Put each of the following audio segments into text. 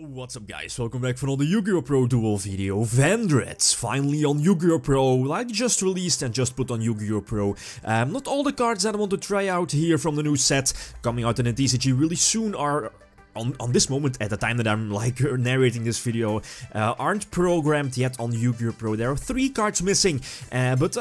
What's up guys, welcome back for another YgoPro duel video. Vendread finally on YgoPro, like just released and just put on YgoPro. Not all the cards that I want to try out here from the new set coming out in the TCG really soon are on this moment, at the time that I'm like narrating this video, aren't programmed yet on YgoPro. There are 3 cards missing, but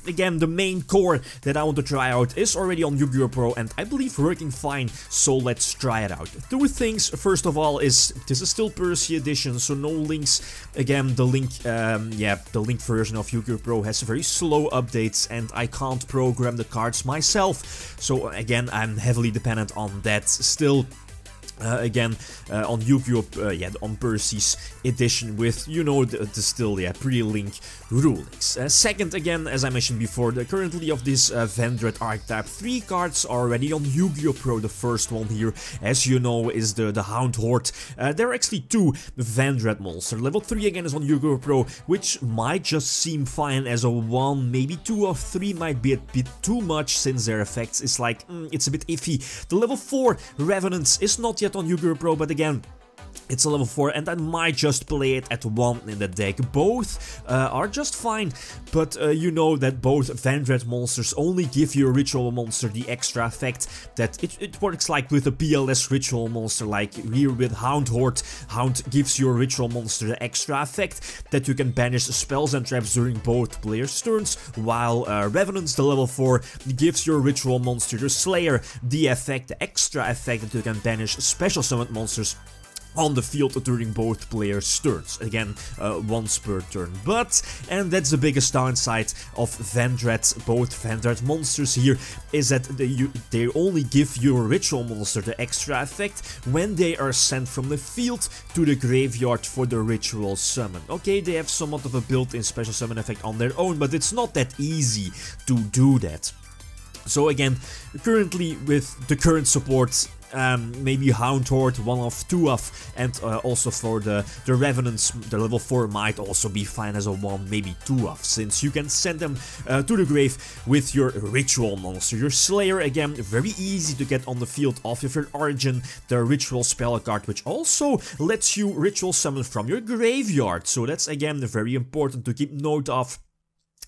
again, the main core that I want to try out is already on YgoPro and I believe working fine, so let's try it out. 2 things, first of all, is this is still Percy edition, so no links. Again, the link, the link version of YgoPro has very slow updates and I can't program the cards myself, so again, I'm heavily dependent on that still. On YgoPro, on Percy's edition with, you know, the still, pre-link rulings. Second, again, as I mentioned before, currently of this Vendread archetype, 3 cards are already on YgoPro. The first one here, as you know, is the Hound Horde. There are actually 2 Vendread monster. Level 3 again is on YgoPro, which might just seem fine as a 1, maybe 2 or 3 might be a bit too much since their effects is like, it's a bit iffy. The level 4 Reventants is not yet on YgoPro, but again, it's a level 4 and I might just play it at 1 in the deck. Both are just fine, but you know that both Vendread monsters only give your ritual monster the extra effect that it works like with a PLS ritual monster, like here with Hound Horde. Hound gives your ritual monster the extra effect that you can banish spells and traps during both players' turns, while Revenants, the level 4, gives your ritual monster, your Slayer, the effect, the extra effect that you can banish special summoned monsters on the field during both players' turns. Again, once per turn. But, and that's the biggest downside of Vendread, both Vendread monsters here, is that they only give your ritual monster the extra effect when they are sent from the field to the graveyard for the ritual summon. Okay, they have somewhat of a built-in special summon effect on their own, but it's not that easy to do that. So again, currently with the current support, maybe Hound Horde 1 off, 2 off, and also for the Revenants, the level 4 might also be fine as a 1, maybe 2 off, since you can send them to the grave with your ritual monster. Your Slayer, again, very easy to get on the field off of your Origin, the ritual spell card, which also lets you ritual summon from your graveyard, so that's again very important to keep note of.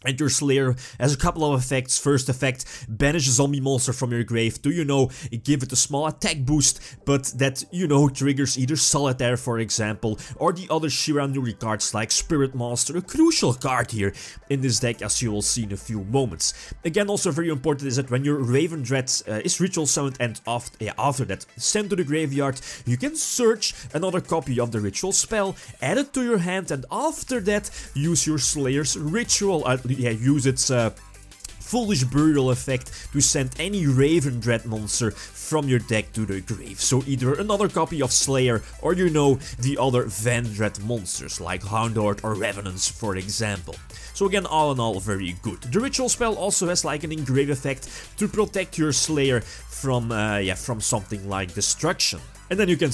And your Slayer has a couple of effects. First effect, banish a zombie monster from your grave. Do you know, give it a small attack boost, but that, you know, triggers either Solitaire, for example, or the other Shiranuri cards like Spirit Master, a crucial card here in this deck, as you will see in a few moments. Again, also very important is that when your Revendread is ritual summoned and after that sent to the graveyard, you can search another copy of the ritual spell, add it to your hand, and after that use your Slayer's ritual, use its Foolish Burial effect to send any Revendread monster from your deck to the grave. So either another copy of Slayer or, you know, the other Vendread monsters like Hound Horde or Revenants, for example. So again, all in all, very good. The ritual spell also has like an engrave effect to protect your Slayer from something like destruction. And then you can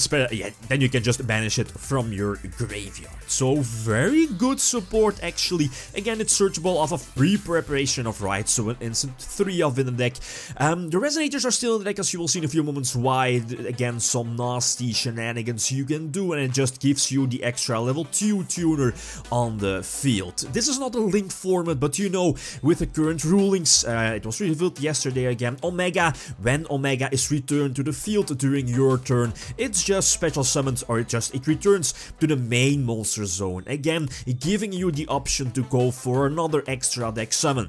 then you can just banish it from your graveyard. So very good support actually. Again, it's searchable off of pre-preparation of Right, so an instant 3 of in the deck. The Resonators are still in the deck, as you will see in a few moments why. Again, some nasty shenanigans you can do, and it just gives you the extra level 2 tuner on the field. This is not a link format, but you know, with the current rulings, it was revealed yesterday again, Omega, when Omega is returned to the field during your turn, it's just special summoned, or it returns to the main monster zone, again giving you the option to go for another extra deck summon.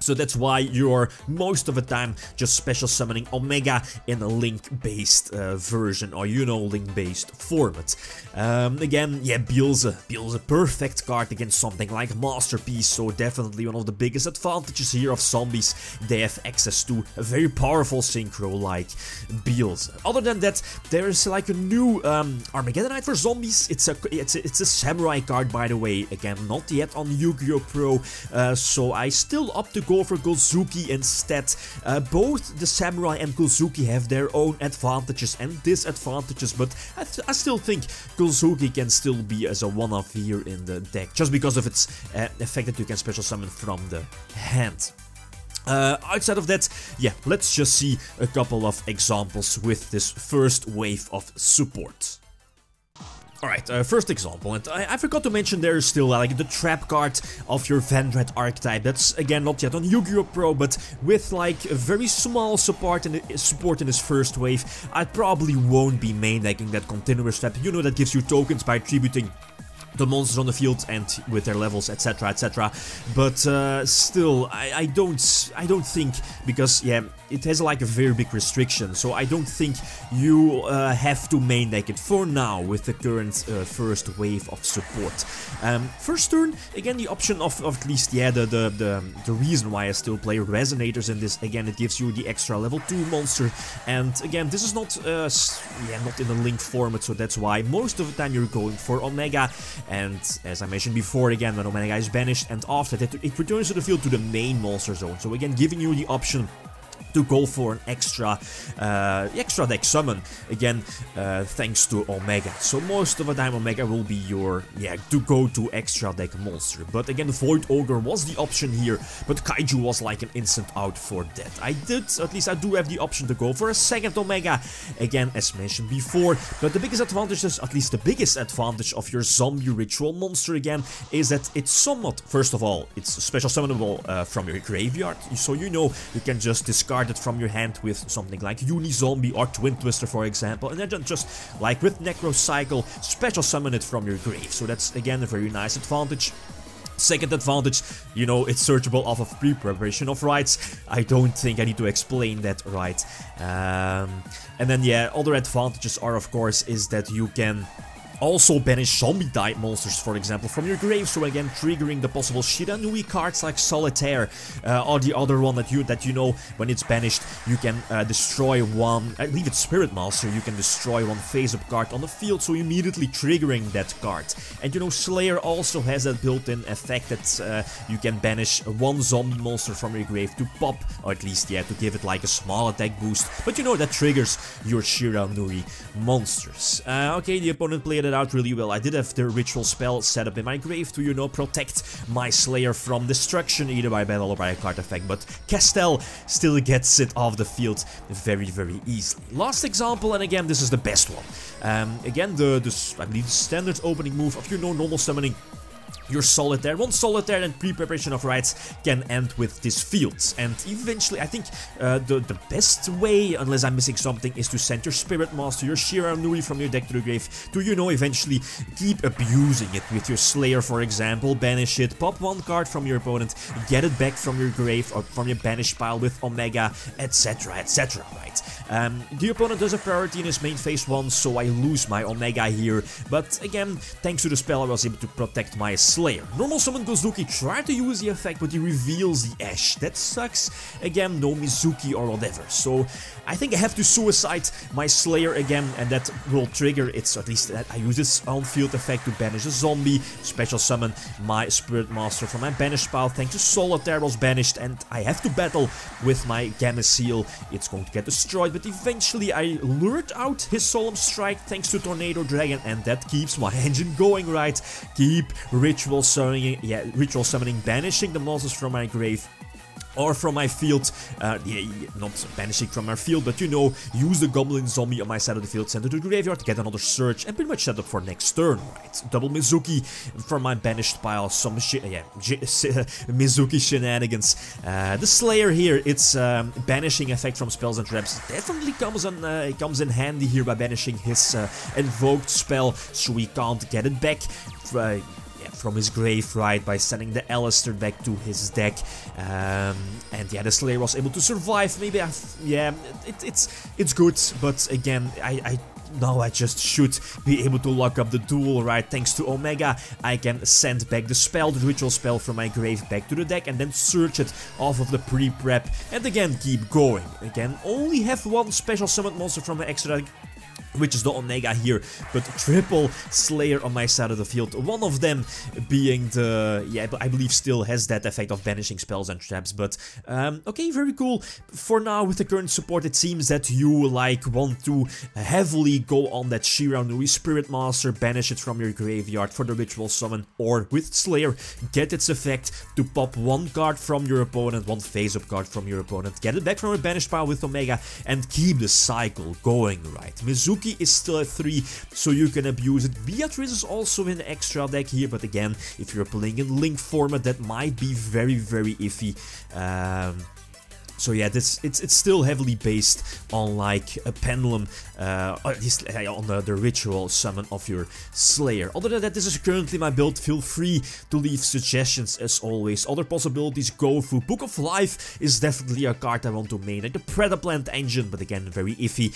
So that's why you're most of the time just special summoning Omega in a link-based version, or, you know, link-based format. Again, Beelze, perfect card against something like Masterpiece, so definitely one of the biggest advantages here of zombies. They have access to a very powerful synchro like Beelze. Other than that, there is like a new Armageddonite for zombies. It's a samurai card, by the way. Again, not yet on YgoPro, so I still opt to go for Golzuki instead. Both the Samurai and Golzuki have their own advantages and disadvantages, but I still think Golzuki can still be as a one-off here in the deck, just because of its effect that you can special summon from the hand. Outside of that, let's just see a couple of examples with this first wave of support. Alright, first example, and I forgot to mention there is still like the trap card of your Vendread archetype. That's again not yet on YgoPro, but with like a very small support in his first wave, I probably won't be main decking that continuous trap. You know, that gives you tokens by attributing the monsters on the field and with their levels, etc, etc. But still, I don't think, because yeah, it has like a very big restriction, so I don't think you have to main deck it for now with the current first wave of support. First turn, again, the option of at least, yeah, the reason why I still play Resonators in this, again, it gives you the extra level 2 monster, and again, this is not not in a link format, so that's why most of the time you're going for Omega. And as I mentioned before, again, when Omega is banished, and after that it returns to the field to the main monster zone. So again, giving you the option to go for an extra deck summon, again, thanks to Omega. So most of the time Omega will be your, yeah, to go to extra deck monster. But again, Void Ogre was the option here, but Kaiju was like an instant out for that. At least I do have the option to go for a second Omega, again, as mentioned before. But the biggest advantage is, at least the biggest advantage of your zombie ritual monster, again, is that it's somewhat, first of all, it's special summonable from your graveyard, so you know you can just discard it from your hand with something like Uni-Zombie or Twin Twister, for example, and then just, like with Necrocycle, special summon it from your grave. So that's, again, a very nice advantage. Second advantage, you know, it's searchable off of pre-preparation of rights. I don't think I need to explain that, right? And then, yeah, other advantages are, of course, is that you can also banish zombie-type monsters, for example, from your grave, so again triggering the possible Shiranui cards like Solitaire, or the other one that you know, when it's banished, you can destroy one, I believe it's Spirit Master, you can destroy one face-up card on the field, so immediately triggering that card. And you know, Slayer also has that built-in effect that you can banish one zombie monster from your grave to pop, or at least, yeah, to give it like a small attack boost, but you know, that triggers your Shiranui monsters. Okay, the opponent played it out really well. I did have the ritual spell set up in my grave to, you know, protect my Slayer from destruction, either by battle or by a card effect, but Castel still gets it off the field very, very easily. Last example, and again, this is the best one. Again, I believe the standard opening move of, you know, normal summoning your Solitaire. One Solitaire and pre-preparation of rights can end with this field. And eventually, I think the best way, unless I'm missing something, is to send your Spirit Master, your Shiranui from your deck to the grave, to, you know, eventually keep abusing it with your Slayer, for example. Banish it, pop one card from your opponent, get it back from your grave or from your banish pile with Omega, etc, etc, right? The opponent does have priority in his main phase 1, so I lose my Omega here. But again, thanks to the spell, I was able to protect my Slayer. Normal summon Gozuki tried to use the effect, but he reveals the Ash. That sucks. Again, no Mizuki or whatever. So I think I have to suicide my Slayer again, and that will trigger it's at least that I use this on-field effect to banish a zombie, special summon my Spirit Master from my banish pile. Thanks to Solitaire was banished, and I have to battle with my Gamma Seal. It's going to get destroyed, but eventually I lured out his Solemn Strike thanks to Tornado Dragon, and that keeps my engine going, right? Keep ritual summoning, banishing the monsters from my grave or from my field, not banishing from my field, but you know, use the Goblin Zombie on my side of the field, send it to the graveyard, get another search, and pretty much set up for next turn, right? Double Mizuki from my banished pile, some Mizuki shenanigans. The Slayer here, it's banishing effect from spells and traps, definitely comes in handy here by banishing his invoked spell, so we can't get it back from his grave, right, by sending the Alistair back to his deck. And yeah, the Slayer was able to survive. Maybe it's good, but again, now I just should be able to lock up the duel, right? Thanks to Omega, I can send back the spell, the ritual spell from my grave back to the deck, and then search it off of the pre-prep, and again keep going. Again, only have one special summoned monster from my extra deck, which is the Omega here, but triple Slayer on my side of the field. One of them being the, yeah, I believe still has that effect of banishing spells and traps, but okay, very cool. For now, with the current support, it seems that you like want to heavily go on that Shiranui Spirit Master, banish it from your graveyard for the ritual summon, or with Slayer, get its effect to pop one card from your opponent, one face-up card from your opponent, get it back from your banished pile with Omega, and keep the cycle going, right? Mizuki Yuki is still at 3, so you can abuse it. Beatrice is also in the extra deck here, but again, if you're playing in Link format, that might be very, very iffy. So yeah, it's still heavily based on like a pendulum, at least on the ritual summon of your Slayer. Other than that, this is currently my build. Feel free to leave suggestions as always. Other possibilities go through. Book of Life is definitely a card I want to main. Like the Predaplant Engine, but again, very iffy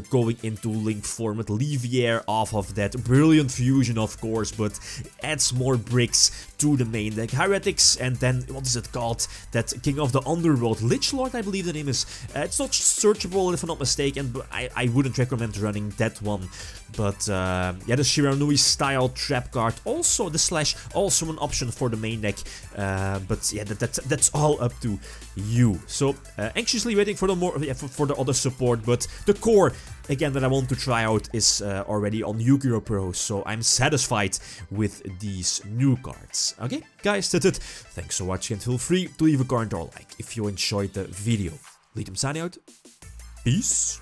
going into Link format. Levier off of that. Brilliant Fusion, of course, but adds more bricks to the main deck. Heretics, and then, what is it called? That King of the Underworld, Lich Lord, I believe the name is. It's not searchable if I'm not mistaken, but I wouldn't recommend running that one. But yeah, the Shiranui style trap card, also the Slash, also an option for the main deck. But yeah, that's all up to you. So anxiously waiting for the more for the other support, but the core again that I want to try out is already on YgoPro, so I'm satisfied with these new cards. Okay, guys, that's it. Thanks for watching, and feel free to leave a comment or like if you enjoyed the video. Lithium signing out. Peace.